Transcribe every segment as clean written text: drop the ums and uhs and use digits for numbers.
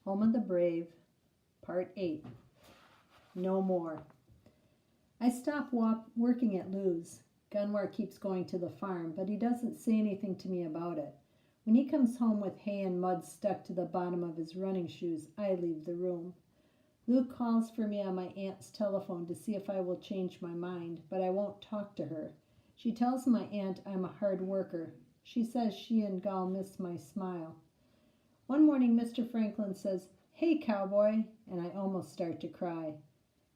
Home of the Brave, Part 8. No more. I stop working at Lou's. Gunwar keeps going to the farm, but he doesn't say anything to me about it. When he comes home with hay and mud stuck to the bottom of his running shoes, I leave the room. Lou calls for me on my aunt's telephone to see if I will change my mind, but I won't talk to her. She tells my aunt I'm a hard worker. She says she and Gal miss my smile. One morning Mr. Franklin says, "Hey, cowboy," and I almost start to cry.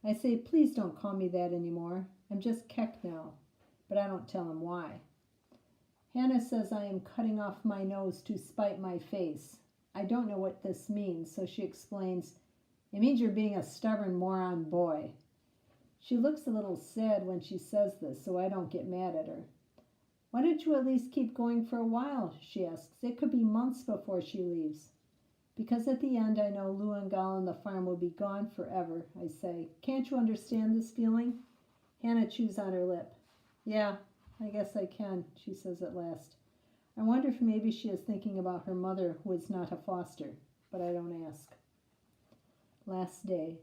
I say, "Please don't call me that anymore. I'm just Keck now," but I don't tell him why. Hannah says I am cutting off my nose to spite my face. I don't know what this means, so she explains, "It means you're being a stubborn moron boy." She looks a little sad when she says this, so I don't get mad at her. "Why don't you at least keep going for a while?" she asks. "It could be months before she leaves." "Because at the end I know Lou and Gal and the farm will be gone forever," I say. "Can't you understand this feeling?" Hannah chews on her lip. "Yeah, I guess I can," she says at last. I wonder if maybe she is thinking about her mother who is not a foster, but I don't ask. Last day.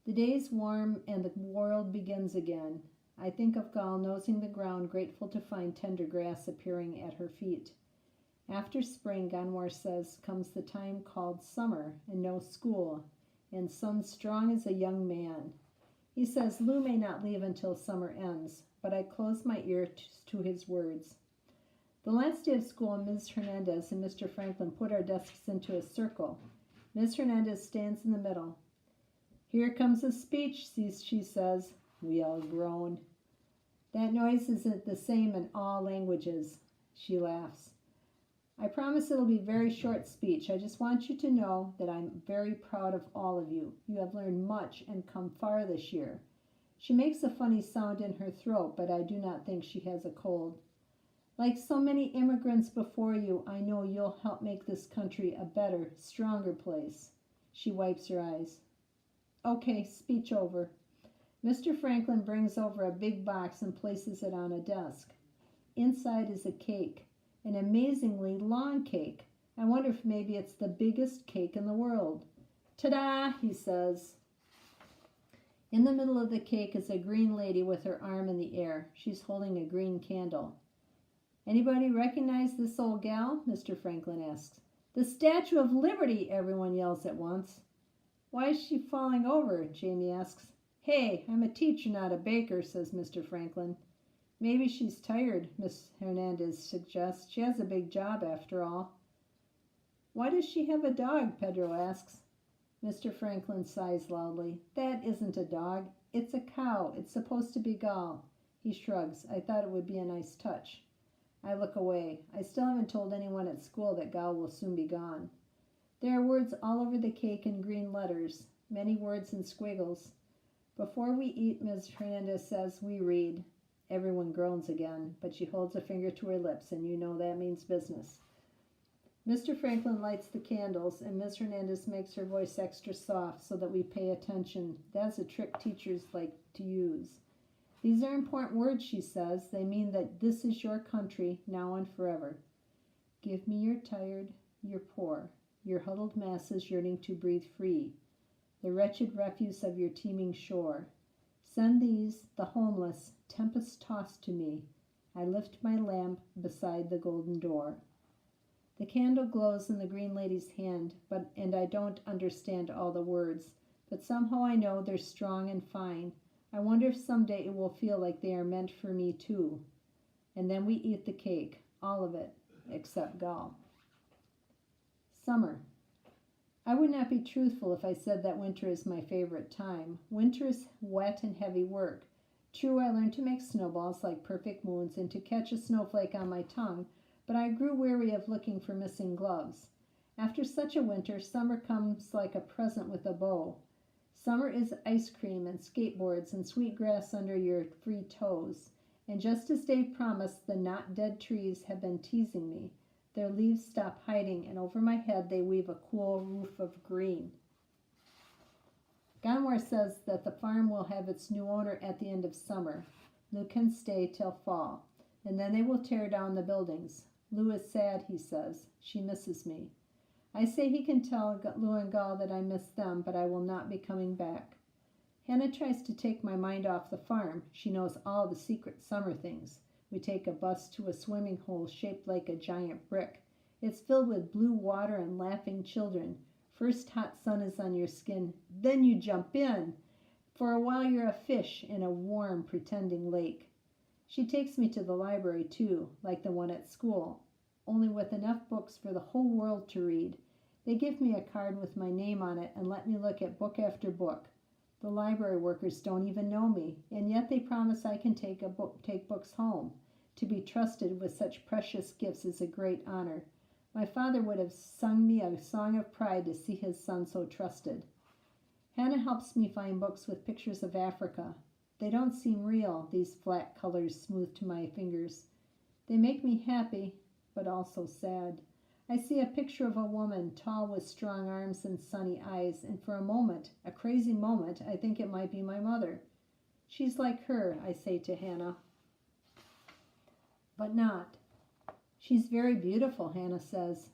The day's warm and the world begins again. I think of Gal nosing the ground, grateful to find tender grass appearing at her feet. After spring, Gunwar says, comes the time called summer and no school, and son strong as a young man. He says Lou may not leave until summer ends, but I close my ear to his words. The last day of school, Ms. Hernandez and Mr. Franklin put our desks into a circle. Ms. Hernandez stands in the middle. "Here comes a speech," she says. We all groan. "That noise isn't the same in all languages." She laughs. "I promise it'll be a very short speech. I just want you to know that I'm very proud of all of you. You have learned much and come far this year." She makes a funny sound in her throat, but I do not think she has a cold. "Like so many immigrants before you, I know you'll help make this country a better, stronger place." She wipes her eyes. "Okay, speech over." Mr. Franklin brings over a big box and places it on a desk. Inside is a cake, an amazingly long cake. I wonder if maybe it's the biggest cake in the world. "Ta-da!" he says. In the middle of the cake is a green lady with her arm in the air. She's holding a green candle. "Anybody recognize this old gal?" Mr. Franklin asks. "The Statue of Liberty!" everyone yells at once. "Why is she falling over?" Jamie asks. "Hey, I'm a teacher, not a baker," says Mr. Franklin. "Maybe she's tired," Miss Hernandez suggests. "She has a big job after all." "Why does she have a dog?" Pedro asks. Mr. Franklin sighs loudly. "That isn't a dog. It's a cow. It's supposed to be Gal." He shrugs. I thought it would be a nice touch. I look away. I still haven't told anyone at school that Gal will soon be gone. There are words all over the cake in green letters, many words in squiggles. Before we eat, Ms. Hernandez says, we read. Everyone groans again, but she holds a finger to her lips, and you know that means business. Mr. Franklin lights the candles, and Ms. Hernandez makes her voice extra soft so that we pay attention. That's a trick teachers like to use. "These are important words," she says. "They mean that this is your country, now and forever. Give me your tired, your poor, your huddled masses yearning to breathe free, the wretched refuse of your teeming shore. Send these, the homeless, tempest-tossed to me. I lift my lamp beside the golden door." The candle glows in the green lady's hand, and I don't understand all the words, but somehow I know they're strong and fine. I wonder if someday it will feel like they are meant for me too. And then we eat the cake, all of it, except Gal. Summer. I would not be truthful if I said that winter is my favorite time. Winter is wet and heavy work. True, I learned to make snowballs like perfect moons and to catch a snowflake on my tongue, but I grew weary of looking for missing gloves. After such a winter, summer comes like a present with a bow. Summer is ice cream and skateboards and sweet grass under your free toes. And just as Dave promised, the not dead trees have been teasing me. Their leaves stop hiding, and over my head they weave a cool roof of green. Gunwar says that the farm will have its new owner at the end of summer. Lou can stay till fall, and then they will tear down the buildings. Lou is sad, he says. She misses me. I say he can tell Lou and Gal that I miss them, but I will not be coming back. Hannah tries to take my mind off the farm. She knows all the secret summer things. We take a bus to a swimming hole shaped like a giant brick. It's filled with blue water and laughing children. First hot sun is on your skin, then you jump in. For a while you're a fish in a warm, pretending lake. She takes me to the library too, like the one at school, only with enough books for the whole world to read. They give me a card with my name on it and let me look at book after book. The library workers don't even know me, and yet they promise I can take books home. To be trusted with such precious gifts is a great honor. My father would have sung me a song of pride to see his son so trusted. Hannah helps me find books with pictures of Africa. They don't seem real, these flat colors smoothed to my fingers. They make me happy, but also sad. I see a picture of a woman, tall with strong arms and sunny eyes, and for a moment, a crazy moment, I think it might be my mother. She's like her, I say to Hannah. But not. She's very beautiful, Hannah says.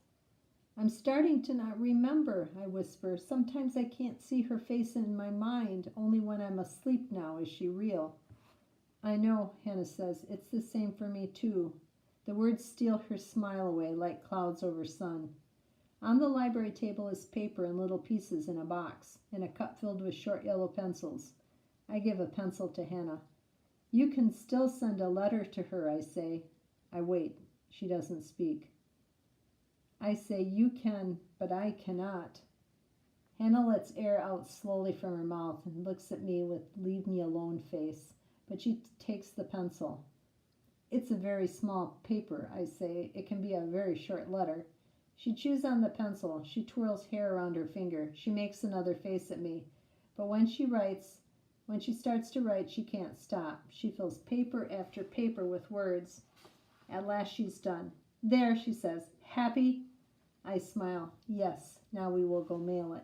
I'm starting to not remember, I whisper. Sometimes I can't see her face in my mind. Only when I'm asleep now is she real. I know, Hannah says. It's the same for me, too. The words steal her smile away like clouds over sun. On the library table is paper in little pieces in a box, and a cup filled with short yellow pencils. I give a pencil to Hannah. You can still send a letter to her, I say. I wait. She doesn't speak. I say, you can, but I cannot. Hannah lets air out slowly from her mouth and looks at me with leave me alone face, but she takes the pencil. It's a very small paper, I say. It can be a very short letter. She chews on the pencil. She twirls hair around her finger. She makes another face at me. But when she starts to write, she can't stop. She fills paper after paper with words. At last she's done. There, she says. Happy? I smile. Yes, now we will go mail it.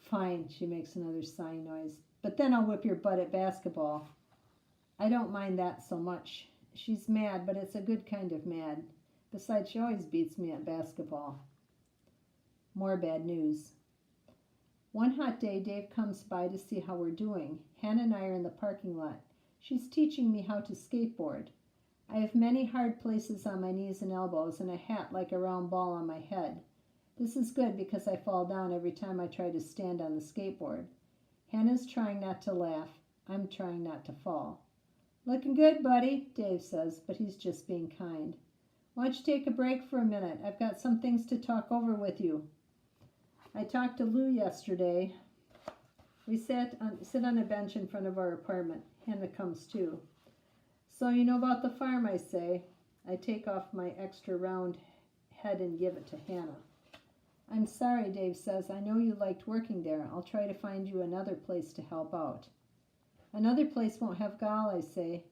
Fine, she makes another sighing noise. But then I'll whip your butt at basketball. I don't mind that so much. She's mad, but it's a good kind of mad. Besides, she always beats me at basketball. More bad news. One hot day, Dave comes by to see how we're doing. Hannah and I are in the parking lot. She's teaching me how to skateboard. I have many hard places on my knees and elbows and a hat like a round ball on my head. This is good because I fall down every time I try to stand on the skateboard. Hannah's trying not to laugh. I'm trying not to fall. Looking good, buddy, Dave says, but he's just being kind. Why don't you take a break for a minute? I've got some things to talk over with you. I talked to Lou yesterday. We sit on a bench in front of our apartment. Hannah comes too. So you know about the farm, I say. I take off my extra round head and give it to Hannah. I'm sorry, Dave says. I know you liked working there. I'll try to find you another place to help out. Another place won't have Gal, I say.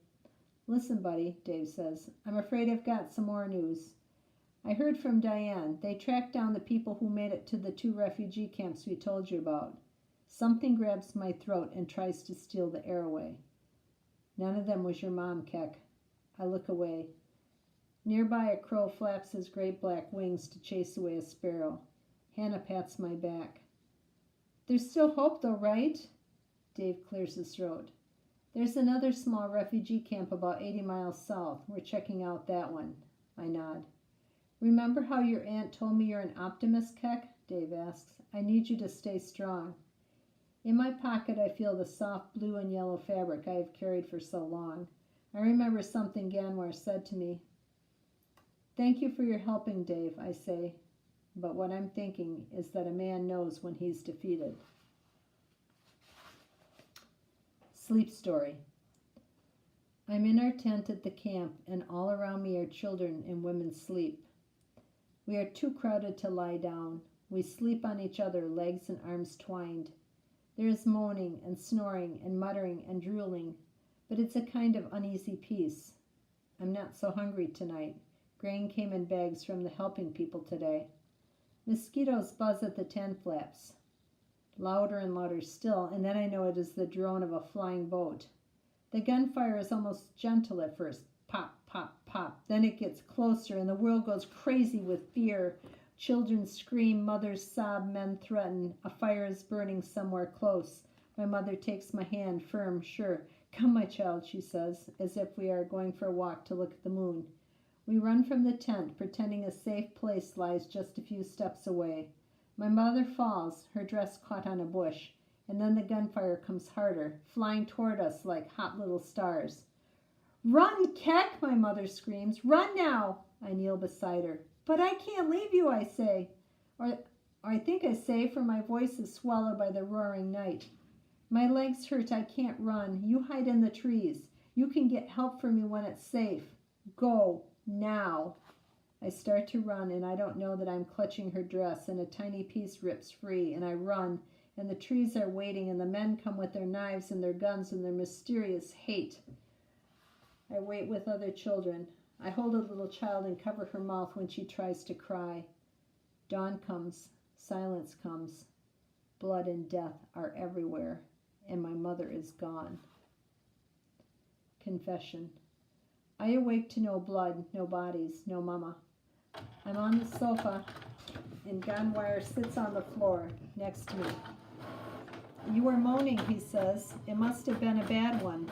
Listen, buddy, Dave says. I'm afraid I've got some more news. I heard from Diane. They tracked down the people who made it to the 2 refugee camps we told you about. Something grabs my throat and tries to steal the air away. None of them was your mom, Keck. I look away. Nearby, a crow flaps his great black wings to chase away a sparrow. Hannah pats my back. There's still hope, though, right? Dave clears his throat. There's another small refugee camp about 80 miles south. We're checking out that one. I nod. Remember how your aunt told me you're an optimist, Keck? Dave asks. I need you to stay strong. In my pocket, I feel the soft blue and yellow fabric I have carried for so long. I remember something Ganwar said to me. Thank you for your helping, Dave, I say. But what I'm thinking is that a man knows when he's defeated. Sleep story. I'm in our tent at the camp, and all around me are children and women sleep. We are too crowded to lie down. We sleep on each other, legs and arms twined. There is moaning and snoring and muttering and drooling, but it's a kind of uneasy peace. I'm not so hungry tonight. Grain came in bags from the helping people today. Mosquitoes buzz at the tent flaps. Louder and louder still, and then I know it is the drone of a flying boat. The gunfire is almost gentle at first. Pop, pop, pop. Then it gets closer, and the world goes crazy with fear. Children scream, mothers sob, men threaten. A fire is burning somewhere close. My mother takes my hand, firm, sure. Come, my child, she says, as if we are going for a walk to look at the moon. We run from the tent, pretending a safe place lies just a few steps away. My mother falls, her dress caught on a bush, and then the gunfire comes harder, flying toward us like hot little stars. Run, Keck, my mother screams. Run now! I kneel beside her. But I can't leave you, I say. Or I think I say, for my voice is swallowed by the roaring night. My legs hurt, I can't run. You hide in the trees. You can get help for me when it's safe. Go, now. I start to run, and I don't know that I'm clutching her dress, and a tiny piece rips free, and I run, and the trees are waiting, and the men come with their knives and their guns and their mysterious hate. I wait with other children. I hold a little child and cover her mouth when she tries to cry. Dawn comes, silence comes. Blood and death are everywhere, and my mother is gone. Confession. I awake to no blood, no bodies, no mama. I'm on the sofa, and Gunwire sits on the floor next to me. You were moaning, he says. It must have been a bad one.